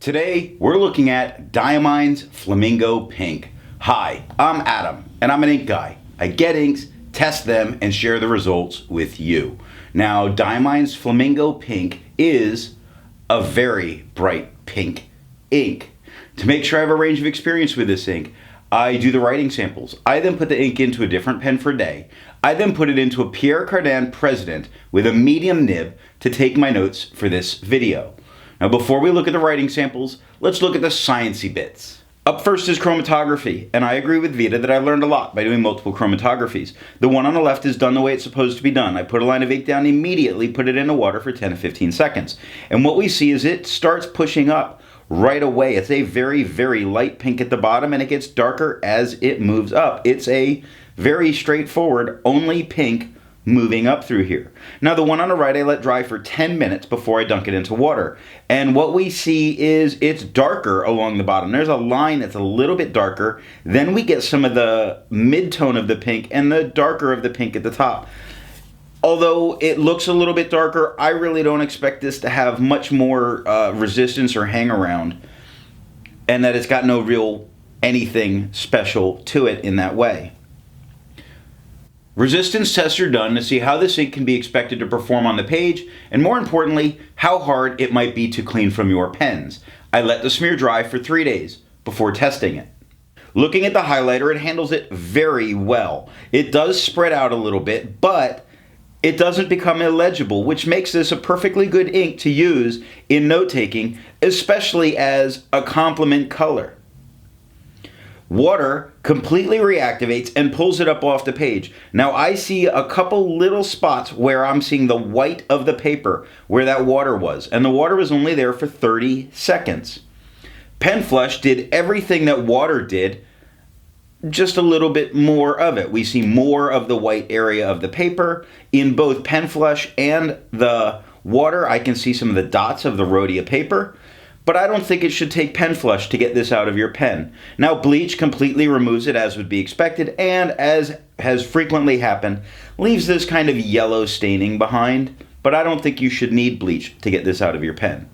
Today, we're looking at Diamine's Flamingo Pink. Hi, I'm Adam, and I'm an ink guy. I get inks, test them, and share the results with you. Now, Diamine's Flamingo Pink is a very bright pink ink. To make sure I have a range of experience with this ink, I do the writing samples. I then put the ink into a different pen for a day. I then put it into a Pierre Cardin President with a medium nib to take my notes for this video. Now before we look at the writing samples, let's look at the sciencey bits. Up first is chromatography, and I agree with Vita that I learned a lot by doing multiple chromatographies. The one on the left is done the way it's supposed to be done. I put a line of ink down immediately, put it into water for 10 to 15 seconds. And what we see is it starts pushing up right away. It's a very, very light pink at the bottom, and it gets darker as it moves up. It's a very straightforward, only pink moving up through here. Now the one on the right I let dry for 10 minutes before I dunk it into water. And what we see is it's darker along the bottom. There's a line that's a little bit darker. Then we get some of the mid-tone of the pink and the darker of the pink at the top. Although it looks a little bit darker, I really don't expect this to have much more resistance or hang around, and that it's got no real anything special to it in that way. Resistance tests are done to see how this ink can be expected to perform on the page, and more importantly, how hard it might be to clean from your pens. I let the smear dry for 3 days before testing it. Looking at the highlighter, it handles it very well. It does spread out a little bit, but it doesn't become illegible, which makes this a perfectly good ink to use in note-taking, especially as a complement color. Water completely reactivates and pulls it up off the page. Now I see a couple little spots where I'm seeing the white of the paper where that water was, and the water was only there for 30 seconds. Pen Flush did everything that water did, just a little bit more of it. We see more of the white area of the paper. In both Pen Flush and the water, I can see some of the dots of the Rhodia paper, but I don't think it should take Pen Flush to get this out of your pen. Now bleach completely removes it, as would be expected, and as has frequently happened, leaves this kind of yellow staining behind, but I don't think you should need bleach to get this out of your pen.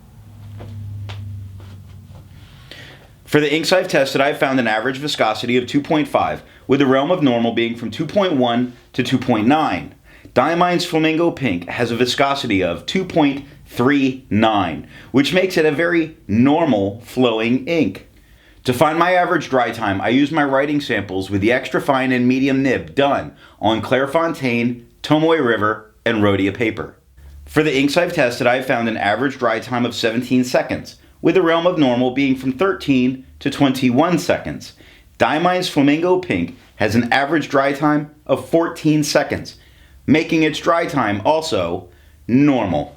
For the inks I've tested, I've found an average viscosity of 2.5, with the realm of normal being from 2.1 to 2.9. Diamine's Flamingo Pink has a viscosity of 2.39, which makes it a very normal flowing ink. To find my average dry time, I use my writing samples with the extra fine and medium nib done on Clairefontaine, Tomoe River, and Rhodia paper. For the inks I've tested, I've found an average dry time of 17 seconds, with the realm of normal being from 13 to 21 seconds. Diamine's Flamingo Pink has an average dry time of 14 seconds, making its dry time also normal.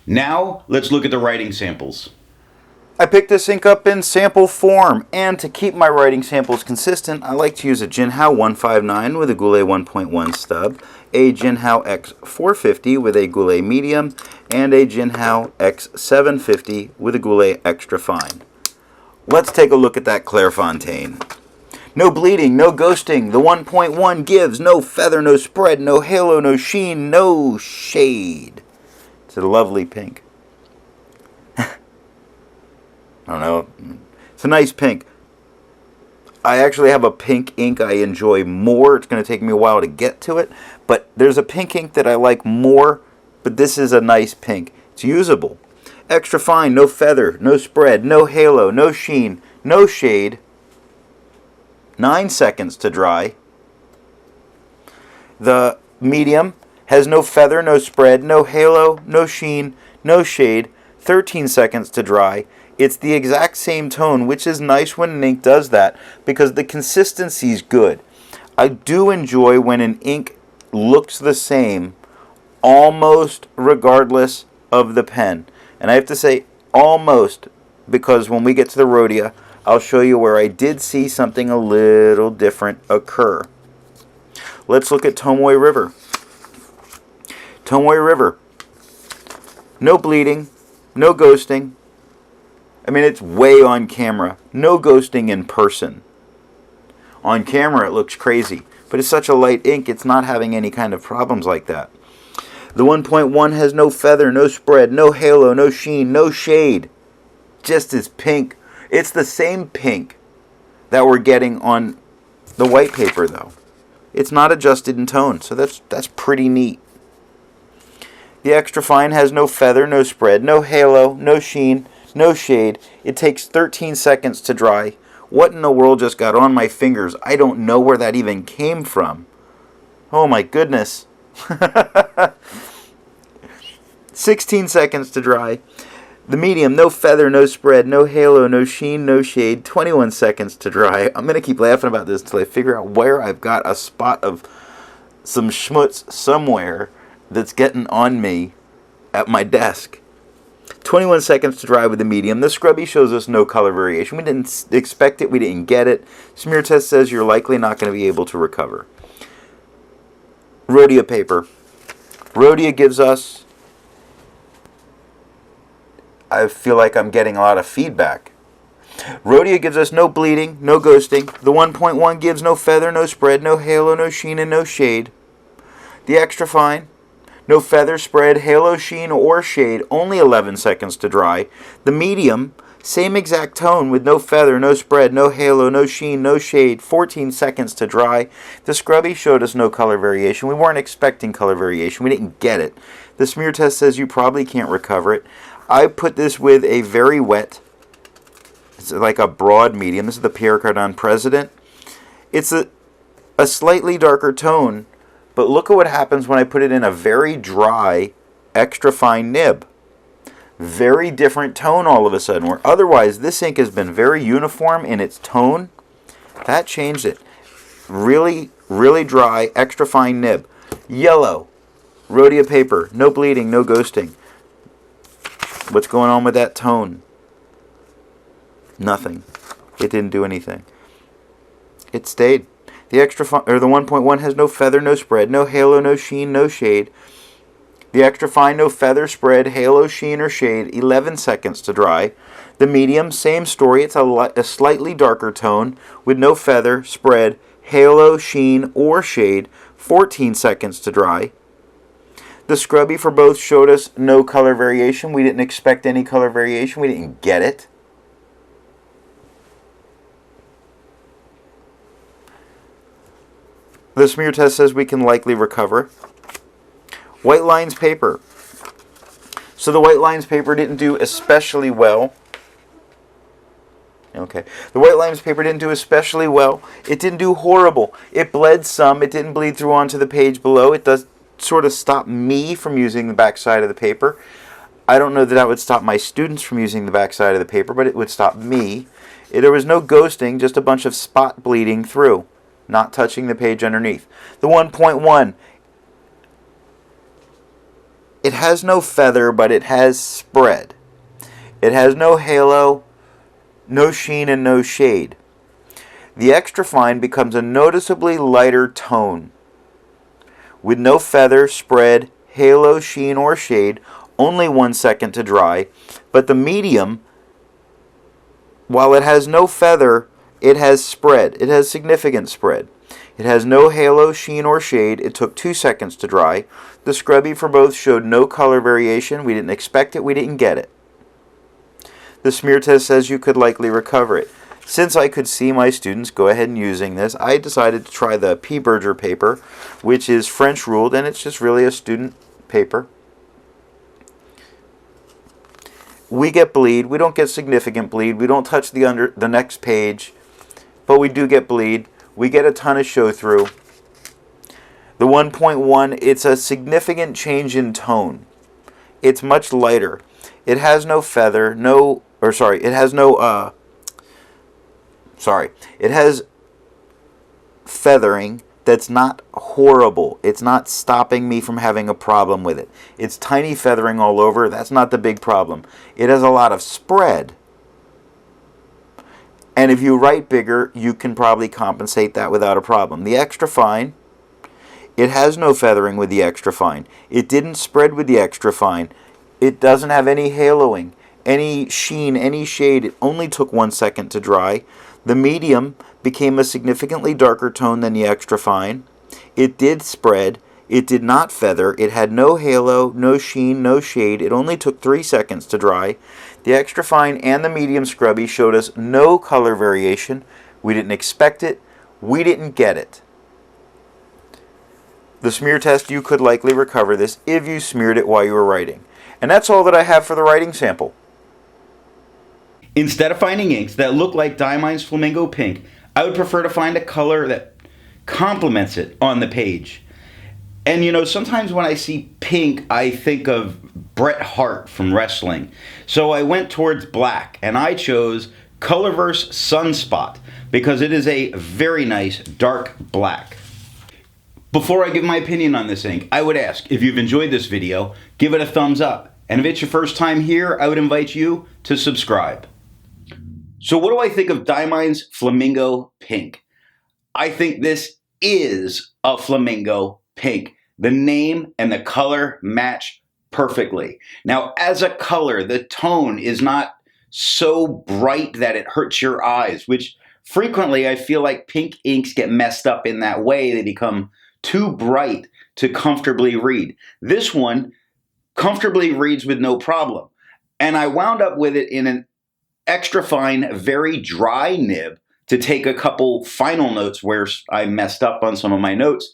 Now, let's look at the writing samples. I picked this ink up in sample form, and to keep my writing samples consistent, I like to use a Jinhao 159 with a Goulet 1.1 stub, a Jinhao X450 with a Goulet medium, and a Jinhao X750 with a Goulet extra fine. Let's take a look at that Clairefontaine. No bleeding, no ghosting. The 1.1 gives no feather, no spread, no halo, no sheen, no shade. It's a lovely pink. I don't know. It's a nice pink. I actually have a pink ink I enjoy more. It's going to take me a while to get to it. But there's a pink ink that I like more, but this is a nice pink. It's usable. Extra fine, no feather, no spread, no halo, no sheen, no shade. 9 seconds to dry. The medium has no feather, no spread, no halo, no sheen, no shade. 13 seconds to dry. It's the exact same tone, which is nice when an ink does that because the consistency is good. I do enjoy when an ink looks the same almost regardless of the pen. And I have to say almost because when we get to the Rhodia, I'll show you where I did see something a little different occur. Let's look at Tomoe River. Tomoe River. No bleeding, no ghosting. I mean, it's way on camera. No ghosting in person. On camera, it looks crazy. But it's such a light ink, it's not having any kind of problems like that. The 1.1 has no feather, no spread, no halo, no sheen, no shade. just as pink. It's the same pink that we're getting on the white paper, though. It's not adjusted in tone, so that's pretty neat. The extra fine has no feather, no spread, no halo, no sheen, no shade. It takes 13 seconds to dry. What in the world just got on my fingers? I don't know where that even came from. Oh my goodness. 16 seconds to dry. The medium, no feather, no spread, no halo, no sheen, no shade. 21 seconds to dry. I'm going to keep laughing about this until I figure out where I've got a spot of some schmutz somewhere that's getting on me at my desk. 21 seconds to dry with the medium. The scrubby shows us no color variation. We didn't expect it. We didn't get it. Smear test says you're likely not going to be able to recover. Rhodia paper. Rhodia gives us... I feel like I'm getting a lot of feedback. Rhodia gives us no bleeding, no ghosting. The 1.1 gives no feather, no spread, no halo, no sheen, and no shade. The extra fine, no feather, spread, halo, sheen, or shade, only 11 seconds to dry. The medium, same exact tone with no feather, no spread, no halo, no sheen, no shade, 14 seconds to dry. The scrubby showed us no color variation. We weren't expecting color variation. We didn't get it. The smear test says you probably can't recover it. I put this with a very wet, it's like a broad medium. This is the Pierre Cardin President. It's a slightly darker tone, but look at what happens when I put it in a very dry, extra fine nib. Very different tone all of a sudden, where otherwise this ink has been very uniform in its tone. That changed it. Really, really dry, extra fine nib. Yellow, Rhodia paper, no bleeding, no ghosting. What's going on with that tone? Nothing. It didn't do anything. It stayed. The extra the 1.1 has no feather, no spread, no halo, no sheen, no shade. The extra fine, no feather, spread, halo, sheen, or shade. 11 seconds to dry. The medium, same story. It's a slightly darker tone with no feather, spread, halo, sheen, or shade. 14 seconds to dry. The scrubby for both showed us no color variation. We didn't expect any color variation. We didn't get it. The smear test says we can likely recover. White lines paper. So the white lines paper didn't do especially well. Okay. The white lines paper didn't do especially well. It didn't do horrible. It bled some. It didn't bleed through onto the page below. It does sort of stop me from using the back side of the paper. I don't know that would stop my students from using the back side of the paper, but it would stop me. There was no ghosting, just a bunch of spot bleeding through, not touching the page underneath. The 1.1, it has no feather, but it has spread. It has no halo, no sheen, and no shade. The extra fine becomes a noticeably lighter tone with no feather, spread, halo, sheen, or shade, only 1 second to dry. But the medium, while it has no feather, it has spread. It has significant spread. It has no halo, sheen, or shade. It took 2 seconds to dry. The scrubby for both showed no color variation. We didn't expect it. We didn't get it. The smear test says you could likely recover it. Since I could see my students go ahead and using this, I decided to try the P. Berger paper, which is French ruled, and it's just really a student paper. We get bleed. We don't get significant bleed. We don't touch the next page, but we do get bleed. We get a ton of show through. The 1.1, it's a significant change in tone. It's much lighter. It has no feather, it has feathering that's not horrible. It's not stopping me from having a problem with it. It's tiny feathering all over. That's not the big problem. It has a lot of spread. And if you write bigger, you can probably compensate that without a problem. The extra fine, it has no feathering with the extra fine. It didn't spread with the extra fine. It doesn't have any haloing, any sheen, any shade. It only took 1 second to dry. The medium became a significantly darker tone than the extra fine. It did spread. It did not feather. It had no halo, no sheen, no shade. It only took 3 seconds to dry. The extra fine and the medium scrubby showed us no color variation. We didn't expect it. We didn't get it. The smear test, you could likely recover this if you smeared it while you were writing. And that's all that I have for the writing sample. Instead of finding inks that look like Diamine's Flamingo Pink, I would prefer to find a color that complements it on the page. And you know, sometimes when I see pink, I think of Bret Hart from wrestling. So I went towards black, and I chose Colorverse Sunspot because it is a very nice dark black. Before I give my opinion on this ink, I would ask, if you've enjoyed this video, give it a thumbs up. And if it's your first time here, I would invite you to subscribe. So what do I think of Diamine's Flamingo Pink? I think this is a flamingo pink. The name and the color match perfectly. Now, as a color, the tone is not so bright that it hurts your eyes, which frequently I feel like pink inks get messed up in that way. They become too bright to comfortably read. This one comfortably reads with no problem. And I wound up with it in an extra fine, very dry nib to take a couple final notes where I messed up on some of my notes.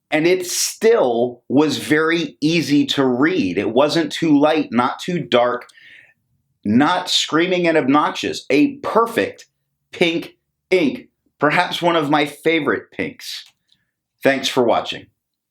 And it still was very easy to read. It wasn't too light, not too dark, not screaming and obnoxious. A perfect pink ink, perhaps one of my favorite pinks. Thanks for watching.